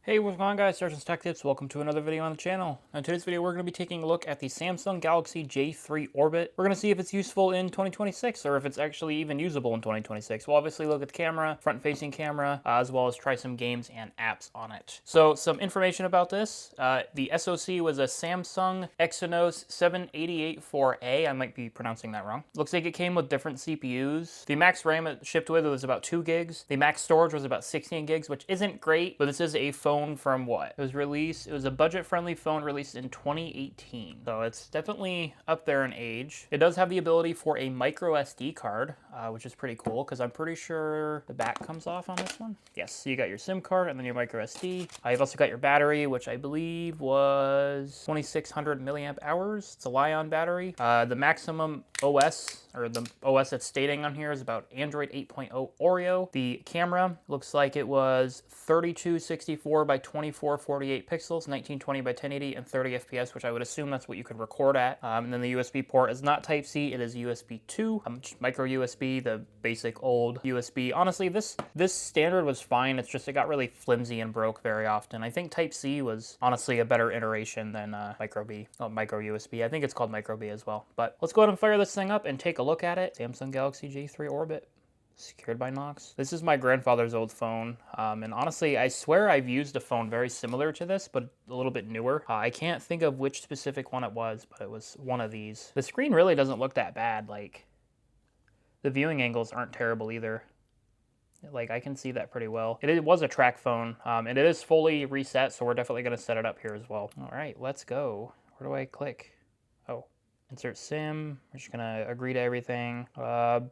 Hey, what's going on, guys? SargeantsTechTips. Welcome to another video on the channel. In today's video, we're going to be taking a look at the Samsung Galaxy J3 Orbit. We're going to see if it's useful in 2026 or if it's actually even usable in 2026. We'll obviously look at the camera, front-facing camera, as well as try some games and apps on it. So, some information about this. The SoC was a Samsung Exynos 7884A. I might be pronouncing that wrong. Looks like it came with different CPUs. The max RAM it shipped with was about 2 gigs. The max storage was about 16 gigs, which isn't great, but this is a phone from what? It was a budget-friendly phone released in 2018. So it's definitely up there in age. It does have the ability for a micro SD card, which is pretty cool because I'm pretty sure the back comes off on this one. Yes, so you got your SIM card and then your micro SD. You've also got your battery, which I believe was 2600 milliamp hours. It's a Li-ion battery. The maximum OS, or the OS that's stating on here, is about Android 8.0 Oreo. The camera looks like it was 3264 by 2448 pixels, 1920 by 1080, and 30 FPS, which I would assume that's what you could record at. And then the USB port is not Type-C, it is USB 2, micro USB, the basic old USB. Honestly, this standard was fine. It's just it got really flimsy and broke very often. I think Type-C was honestly a better iteration than micro USB. I think it's called micro B as well. But let's go ahead and fire this thing up and take a look at it. Samsung Galaxy J3 Orbit. Secured by Knox. This is my grandfather's old phone, and honestly, I swear I've used a phone very similar to this, but a little bit newer. I can't think of which specific one it was, but it was one of these. The screen really doesn't look that bad. Like, the viewing angles aren't terrible either. Like, I can see that pretty well. It was a track phone, and it is fully reset, so we're definitely going to set it up here as well. All right, let's go. Where do I click? Oh. Insert SIM. We're just gonna agree to everything.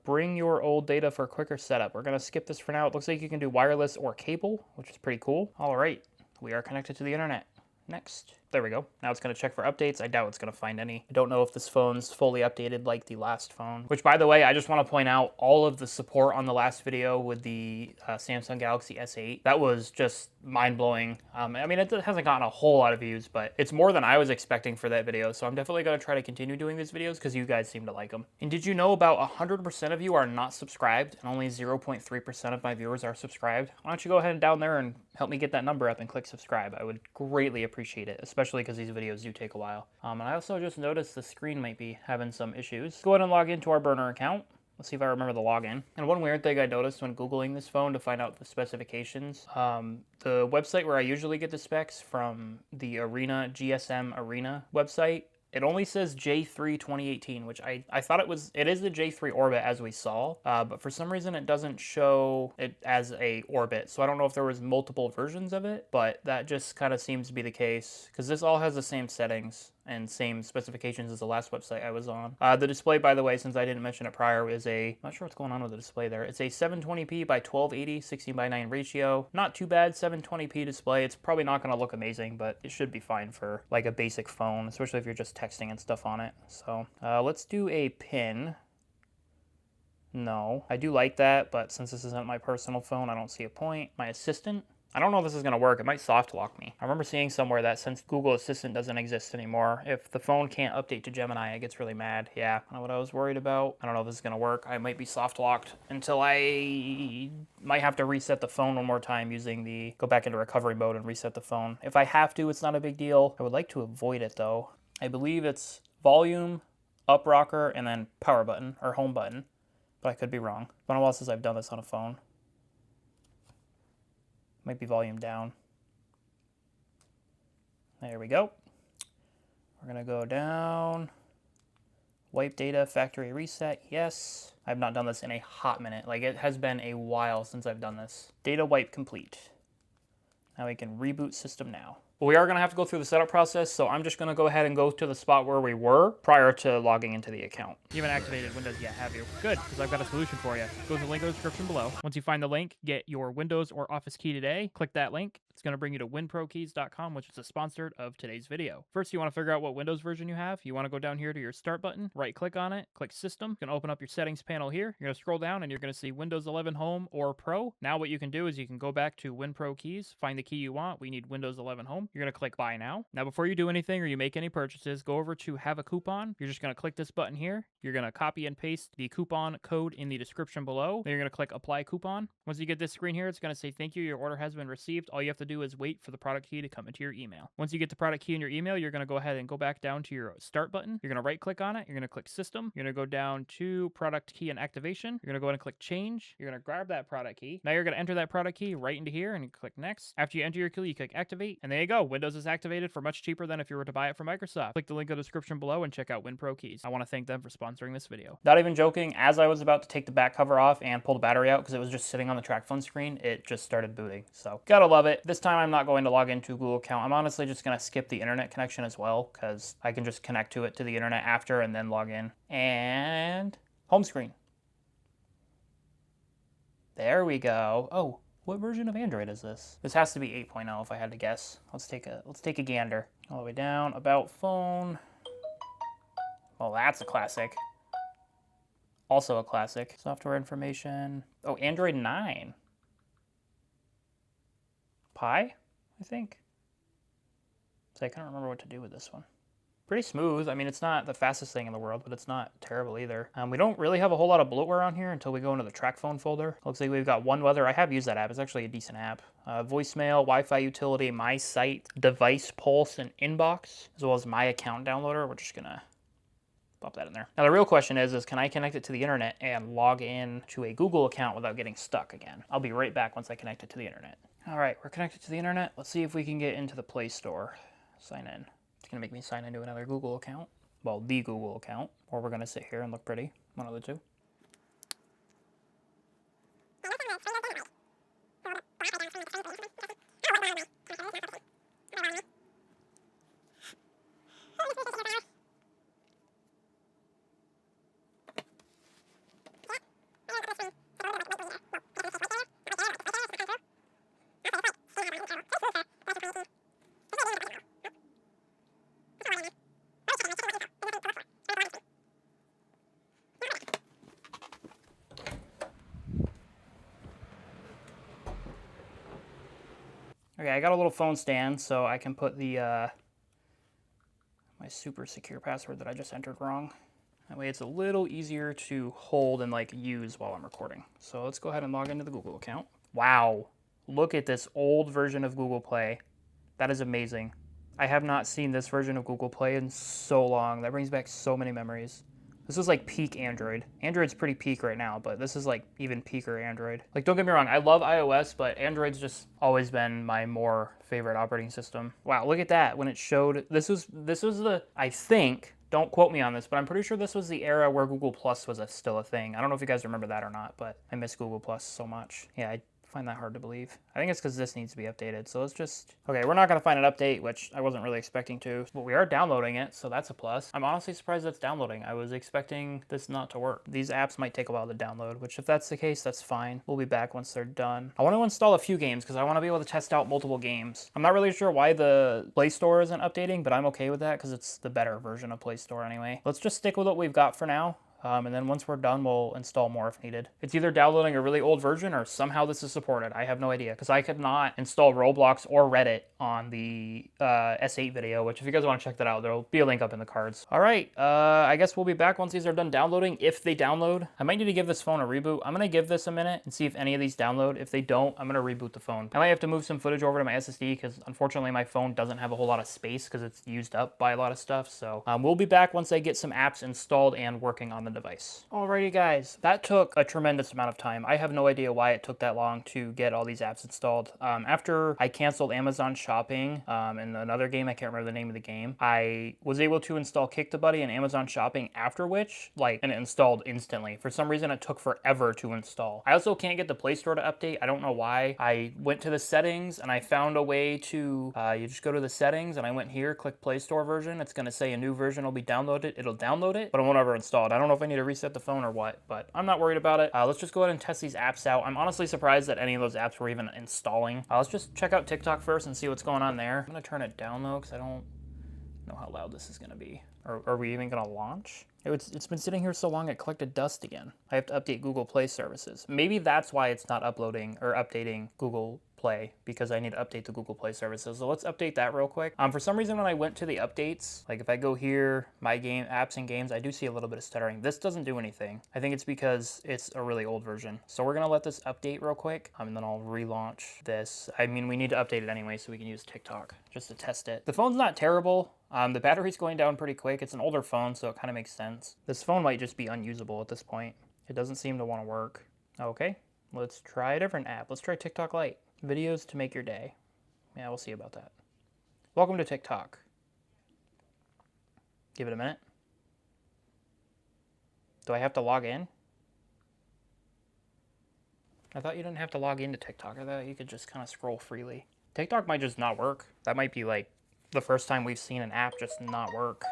Bring your old data for quicker setup. We're gonna skip this for now. It looks like you can do wireless or cable, which is pretty cool. All right, we are connected to the internet. Next. There we go. Now it's going to check for updates. I doubt it's going to find any. I don't know if this phone's fully updated like the last phone. Which, by the way, I just want to point out all of the support on the last video with the Samsung Galaxy S8. That was just mind-blowing. I mean, it hasn't gotten a whole lot of views, but it's more than I was expecting for that video. So I'm definitely going to try to continue doing these videos because you guys seem to like them. And did you know about 100% of you are not subscribed and only 0.3% of my viewers are subscribed? Why don't you go ahead and down there and help me get that number up and click subscribe. I would greatly appreciate it, especially because these videos do take a while. And I also just noticed the screen might be having some issues. Go ahead and log into our burner account. Let's see if I remember the login. And one weird thing I noticed when Googling this phone to find out the specifications, the website where I usually get the specs from, the GSM Arena website, it only says J3 2018, which I thought it is the J3 Orbit as we saw, but for some reason it doesn't show it as a Orbit. So I don't know if there was multiple versions of it, but that just kind of seems to be the case because this all has the same settings and same specifications as the last website I was on. The display, by the way, since I didn't mention it prior, is I'm not sure what's going on with the display there. It's a 720p by 1280, 16:9 ratio. Not too bad, 720p display. It's probably not going to look amazing, but it should be fine for like a basic phone, especially if you're just texting and stuff on it. So let's do a pin. No, I do like that, but since this isn't my personal phone, I don't see a point. My assistant. I don't know if this is going to work. It might soft lock me. I remember seeing somewhere that since Google Assistant doesn't exist anymore, if the phone can't update to Gemini, it gets really mad. Yeah, I know what I was worried about. I don't know if this is going to work. I might be soft locked until I might have to reset the phone one more time using go back into recovery mode and reset the phone. If I have to, it's not a big deal. I would like to avoid it though. I believe it's volume, up rocker, and then power button or home button, but I could be wrong. It's been a while since I've done this on a phone. Might be volume down. There we go. We're gonna go down. Wipe data, factory reset, yes. I've not done this in a hot minute. Like, it has been a while since I've done this. Data wipe complete. Now we can reboot system now. But we are gonna have to go through the setup process, so I'm just gonna go ahead and go to the spot where we were prior to logging into the account. You haven't activated Windows yet, have you? Good, because I've got a solution for you. Go to the link in the description below. Once you find the link, get your Windows or Office key today, click that link, It's going to bring you to winprokeys.com, which is a sponsor of today's video. First, you want to figure out what Windows version you have. You want to go down here to your Start button, right-click on it, click System. You can open up your settings panel here. You're going to scroll down and you're going to see Windows 11 Home or Pro. Now what you can do is you can go back to WinPro Keys, find the key you want. We need Windows 11 Home. You're going to click Buy Now. Now before you do anything or you make any purchases, go over to Have a Coupon. You're just going to click this button here. You're going to copy and paste the coupon code in the description below. Then you're going to click Apply Coupon. Once you get this screen here, it's going to say, thank you, your order has been received. All you have to do is wait for the product key to come into your email. Once you get the product key in your email, you're going to go ahead and go back down to your Start button. You're going to right click on it. You're going to click System. You're going to go down to Product Key and Activation. You're going to go ahead and click Change. You're going to grab that product key. Now you're going to enter that product key right into here and you click Next. After you enter your key, you click Activate. And there you go. Windows is activated for much cheaper than if you were to buy it from Microsoft. Click the link in the description below and check out WinPro Keys. I want to thank them for sponsoring this video. Not even joking, as I was about to take the back cover off and pull the battery out because it was just sitting on the track phone screen, it just started booting. So gotta love it. This time I'm not going to log into a Google account. I'm honestly just gonna skip the internet connection as well because I can just connect to it to the internet after and then log in. And home screen. There we go. Oh, what version of Android is this? This has to be 8.0 if I had to guess. Let's take a gander. All the way down, about phone. Oh, that's a classic. Also a classic. Software information. Oh, Android 9. Pi, I think. So I can't remember what to do with this one. Pretty smooth. I mean, it's not the fastest thing in the world, but it's not terrible either. We don't really have a whole lot of bloatware on here until we go into the track phone folder. Looks like we've got One Weather. I have used that app. It's actually a decent app. Voicemail, Wi-Fi utility, My Site, Device Pulse, and Inbox, as well as My Account Downloader. We're just gonna pop that in there. Now the real question is can I connect it to the internet and log in to a Google account without getting stuck again? I'll be right back once I connect it to the internet. All right, we're connected to the internet. Let's see if we can get into the Play Store. Sign in. It's gonna make me sign into another Google account. Well, the Google account. Or we're gonna sit here and look pretty. One of the two. Okay, I got a little phone stand so I can put the my super secure password that I just entered wrong. That way it's a little easier to hold and like use while I'm recording. So let's go ahead and log into the Google account. Wow, look at this old version of Google Play. That is amazing. I have not seen this version of Google Play in so long. That brings back so many memories. This is like peak Android. Android's pretty peak right now, but this is like even peaker Android. Like, don't get me wrong, I love iOS, but Android's just always been my more favorite operating system. Wow, look at that. When it showed, this was the, I think, don't quote me on this, but I'm pretty sure this was the era where Google Plus was still a thing. I don't know if you guys remember that or not, but I miss Google Plus so much. Yeah, I find that hard to believe. I think it's because this needs to be updated. So let's just, okay, we're not going to find an update, which I wasn't really expecting to, but we are downloading it, so that's a plus. I'm honestly surprised that's downloading. I was expecting this not to work. These apps might take a while to download, which if that's the case, that's fine. We'll be back once they're done. I want to install a few games because I want to be able to test out multiple games. I'm not really sure why the Play Store isn't updating, but I'm okay with that because it's the better version of Play Store anyway. Let's just stick with what we've got for now. And then once we're done, we'll install more if needed. It's either downloading a really old version or somehow this is supported. I have no idea because I could not install Roblox or Reddit on the S8 video, which if you guys want to check that out, there'll be a link up in the cards. All right, I guess we'll be back once these are done downloading, if they download. I might need to give this phone a reboot. I'm going to give this a minute and see if any of these download. If they don't, I'm going to reboot the phone. I might have to move some footage over to my SSD because unfortunately my phone doesn't have a whole lot of space because it's used up by a lot of stuff. So we'll be back once I get some apps installed and working on the device. Alrighty guys, that took a tremendous amount of time. I have no idea why it took that long to get all these apps installed. After I canceled Amazon Shopping and another game, I can't remember the name of the game, I was able to install Kick the Buddy and Amazon Shopping, after which, and it installed instantly. For some reason, it took forever to install. I also can't get the Play Store to update. I don't know why. I went to the settings and I found a way to, you just go to the settings and I went here, click Play Store version. It's gonna say a new version will be downloaded. It'll download it, but it won't ever install it. I don't know if I need to reset the phone or what, but I'm not worried about it. Let's just go ahead and test these apps out. I'm honestly surprised that any of those apps were even installing. Let's just check out TikTok first and see what's going on there. I'm gonna turn it down though, because I don't know how loud this is gonna be. Or are we even gonna launch? It's been sitting here so long it collected dust again. I have to update Google Play services. Maybe that's why it's not uploading or updating Google Play, because I need to update the Google Play services. So let's update that real quick. For some reason when I went to the updates, like if I go here, my game, apps and games, I do see a little bit of stuttering. This doesn't do anything. I think it's because it's a really old version. So we're gonna let this update real quick, and then I'll relaunch this. I mean, we need to update it anyway so we can use TikTok just to test it. The phone's not terrible. The battery's going down pretty quick. It's an older phone, so it kind of makes sense. This phone might just be unusable at this point. It doesn't seem to want to work. Okay, let's try a different app. Let's try TikTok Lite. Videos to make your day. Yeah, we'll see about that. Welcome to TikTok. Give it a minute. Do I have to log in? I thought you didn't have to log into TikTok. I thought you could just kind of scroll freely. TikTok might just not work. That might be like the first time we've seen an app just not work.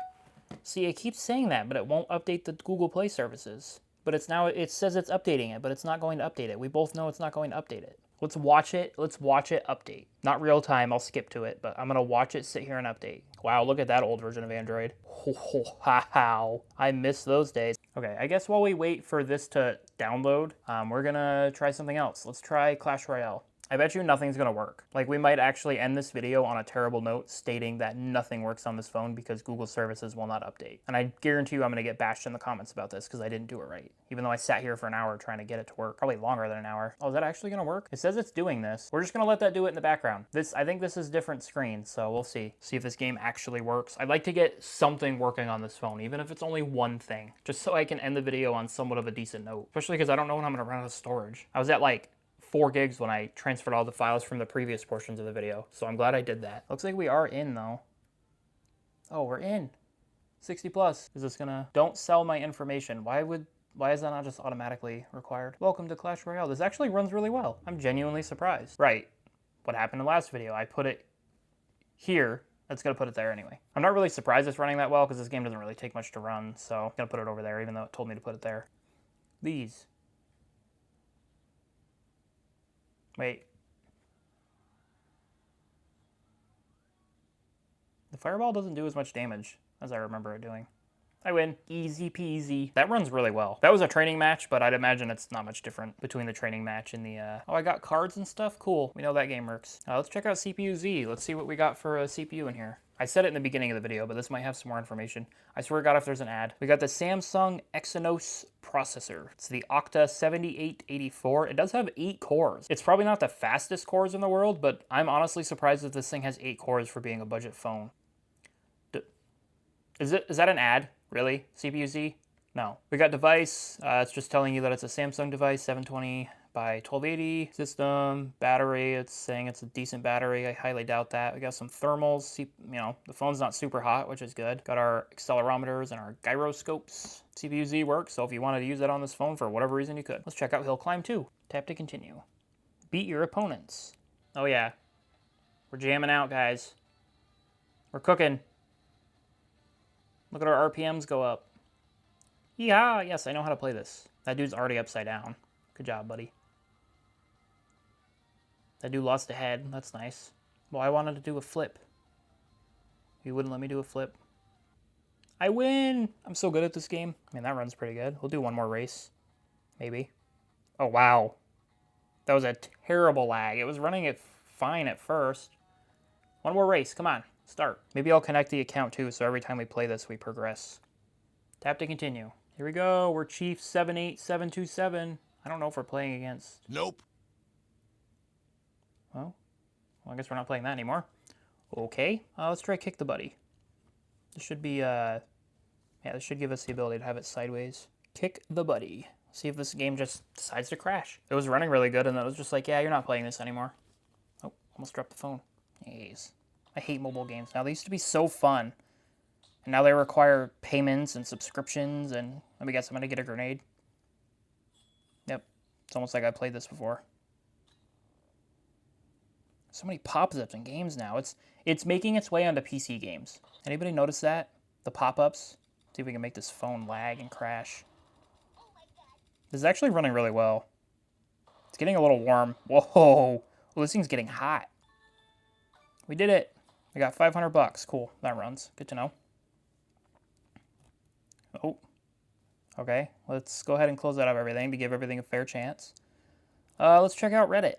See, it keeps saying that, but it won't update the Google Play services. But it says it's updating it, but it's not going to update it. We both know it's not going to update it. Let's watch it update. Not real time, I'll skip to it, but I'm gonna watch it sit here and update. Wow, look at that old version of Android. How I miss those days. Okay, I guess while we wait for this to download, we're gonna try something else. Let's try Clash Royale. I bet you nothing's gonna work. Like, we might actually end this video on a terrible note stating that nothing works on this phone because Google services will not update. And I guarantee you I'm gonna get bashed in the comments about this because I didn't do it right. Even though I sat here for an hour trying to get it to work. Probably longer than an hour. Oh, is that actually gonna work? It says it's doing this. We're just gonna let that do it in the background. I think this is different screens, so we'll see. See if this game actually works. I'd like to get something working on this phone, even if it's only one thing. Just so I can end the video on somewhat of a decent note. Especially because I don't know when I'm gonna run out of storage. I was at like 4 gigs when I transferred all the files from the previous portions of the video. So I'm glad I did that. Looks like we are in though. Oh, we're in. 60 plus. Is this gonna, don't sell my information. Why is that not just automatically required? Welcome to Clash Royale. This actually runs really well. I'm genuinely surprised. Right. What happened in the last video? I put it here. That's gonna put it there anyway. I'm not really surprised it's running that well because this game doesn't really take much to run. So I'm gonna put it over there even though it told me to put it there. These. Wait. The fireball doesn't do as much damage as I remember it doing. I win. Easy peasy. That runs really well. That was a training match, but I'd imagine it's not much different between the training match and the, Oh, I got cards and stuff? Cool. We know that game works. Let's check out CPU Z. Let's see what we got for a CPU in here. I said it in the beginning of the video, but this might have some more information. I swear to God if there's an ad. We got the Samsung Exynos processor. It's the Octa 7884. It does have 8 cores. It's probably not the fastest cores in the world, but I'm honestly surprised that this thing has 8 cores for being a budget phone. Is that an ad? Really? CPU Z? No. We got device. It's just telling you that it's a Samsung device, 720 by 1280. System, battery, it's saying it's a decent battery. I highly doubt that. We got some thermals. You know, the phone's not super hot, which is good. Got our accelerometers and our gyroscopes. CPU Z works, so if you wanted to use that on this phone for whatever reason, you could. Let's check out Hill Climb 2. Tap to continue. Beat your opponents. Oh yeah. We're jamming out, guys. We're cooking. Look at our RPMs go up. Yeah, yes, I know how to play this. That dude's already upside down. Good job, buddy. That dude lost a head. That's nice. Well, I wanted to do a flip. You wouldn't let me do a flip. I win! I'm so good at this game. I mean, that runs pretty good. We'll do one more race. Maybe. Oh, wow. That was a terrible lag. It was running it fine at first. One more race. Come on. Start. Maybe I'll connect the account too, so every time we play this, we progress. Tap to continue. Here we go. We're Chief 78727. I don't know if we're playing against... Nope. Well, I guess we're not playing that anymore. Okay. Let's try Kick the Buddy. This should be, yeah, this should give us the ability to have it sideways. Kick the Buddy. See if this game just decides to crash. It was running really good, and then it was just like, yeah, you're not playing this anymore. Oh, almost dropped the phone. Jeez. I hate mobile games now. They used to be so fun. And now they require payments and subscriptions, and let me guess, I'm going to get a grenade. Yep. It's almost like I played this before. So many pop-ups in games now. It's making its way onto PC games. Anybody notice that? The pop-ups? See if we can make this phone lag and crash. This is actually running really well. It's getting a little warm. Whoa. Well, this thing's getting hot. We did it. We got 500 bucks. Cool. That runs. Good to know. Oh. Okay. Let's go ahead and close out of everything to give everything a fair chance. Let's check out Reddit.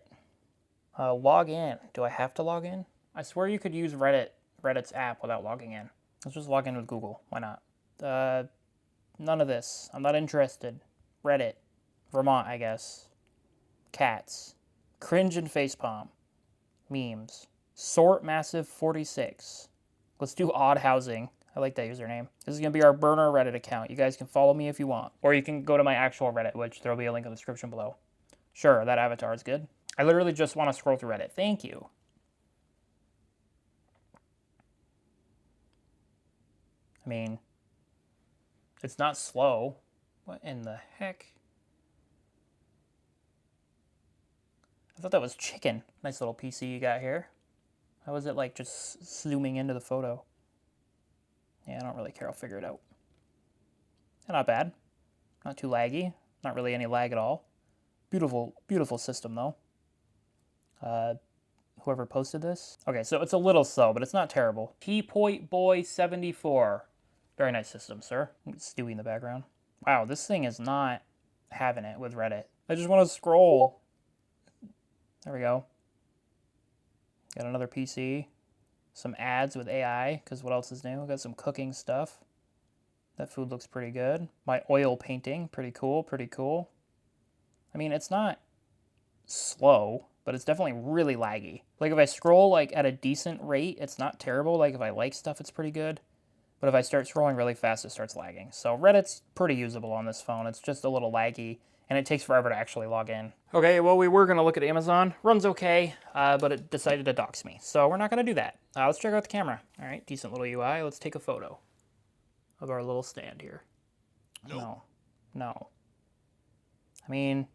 Log in. Do I have to log in? I swear you could use Reddit's app without logging in. Let's just log in with Google. Why not? None of this. I'm not interested. Reddit. Vermont, I guess. Cats. Cringe and facepalm. Memes. Sort Massive 46. Let's do odd housing. I like that username. This is going to be our burner Reddit account. You guys can follow me if you want. Or you can go to my actual Reddit, which there will be a link in the description below. Sure, that avatar is good. I literally just want to scroll through Reddit. Thank you. I mean, it's not slow. What in the heck? I thought that was chicken. Nice little PC you got here. How is it like just zooming into the photo? Yeah, I don't really care. I'll figure it out. Not bad. Not too laggy. Not really any lag at all. Beautiful, beautiful system though. Whoever posted this. Okay, so it's a little slow, but it's not terrible. T-Point Boy 74. Very nice system, sir. Stewie in the background. Wow, this thing is not having it with Reddit. I just want to scroll. There we go. Got another PC. Some ads with AI, because what else is new? Got some cooking stuff. That food looks pretty good. My oil painting, pretty cool, pretty cool. I mean, it's not slow, but it's definitely really laggy. Like if I scroll like at a decent rate, it's not terrible. Like if I like stuff, it's pretty good. But if I start scrolling really fast, it starts lagging. So Reddit's pretty usable on this phone. It's just a little laggy, and it takes forever to actually log in. Okay, well, we were going to look at Amazon. Runs okay, but it decided to dox me. So we're not going to do that. Let's check out the camera. All right, decent little UI. Let's take a photo of our little stand here. Nope. No. I mean,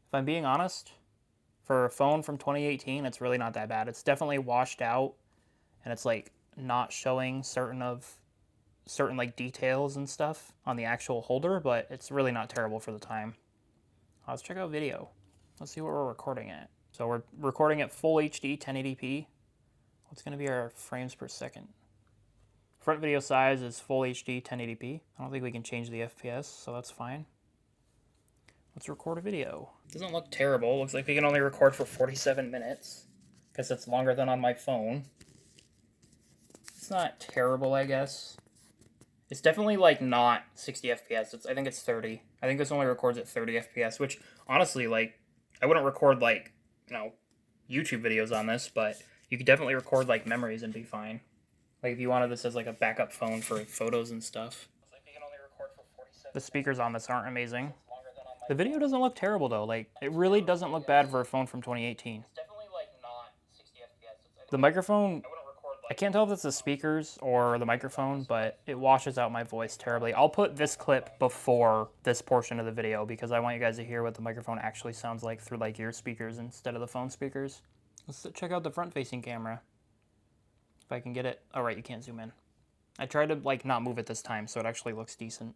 if I'm being honest, for a phone from 2018, it's really not that bad. It's definitely washed out, and it's like not showing certain like details and stuff on the actual holder, but it's really not terrible for the time. Let's check out video. Let's see what we're recording at. So we're recording at full HD 1080p. What's going to be our frames per second? Front video size is full HD 1080p. I don't think we can change the FPS, so that's fine. Let's record a video. Doesn't look terrible. Looks like we can only record for 47 minutes. Guess it's longer than on my phone. It's not terrible, I guess. It's definitely like not 60 FPS. I think it's 30. I think this only records at 30 FPS, which honestly, like, I wouldn't record like, YouTube videos on this, but you could definitely record like memories and be fine. Like if you wanted this as like a backup phone for photos and stuff. The speakers on this aren't amazing. The video doesn't look terrible though. Like it really doesn't look bad for a phone from 2018. The microphone, I can't tell if it's the speakers or the microphone, but it washes out my voice terribly. I'll put this clip before this portion of the video because I want you guys to hear what the microphone actually sounds like through like your speakers instead of the phone speakers. Let's check out the front-facing camera. If I can get it. Oh, right, you can't zoom in. I tried to like not move it this time so it actually looks decent.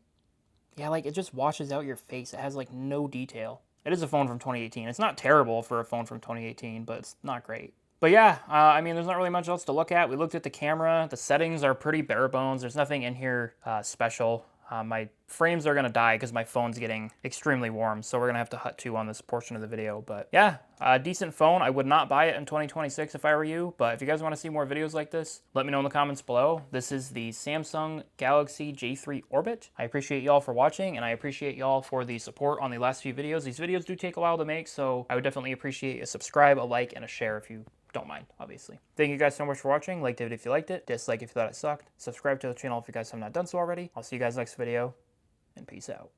Yeah, like it just washes out your face. It has like no detail. It is a phone from 2018. It's not terrible for a phone from 2018, but it's not great. But yeah, I mean, there's not really much else to look at. We looked at the camera. The settings are pretty bare bones. There's nothing in here special. My frames are going to die because my phone's getting extremely warm, so we're going to have to hut to on this portion of the video. But yeah, a decent phone. I would not buy it in 2026 if I were you, but if you guys want to see more videos like this, let me know in the comments below. This is the Samsung Galaxy J3 Orbit. I appreciate y'all for watching, and I appreciate y'all for the support on the last few videos. These videos do take a while to make, so I would definitely appreciate a subscribe, a like, and a share if you don't mind, obviously. Thank you guys so much for watching. Like the video if you liked it, dislike if you thought it sucked, subscribe to the channel if you guys have not done so already. I'll see you guys next video, and peace out.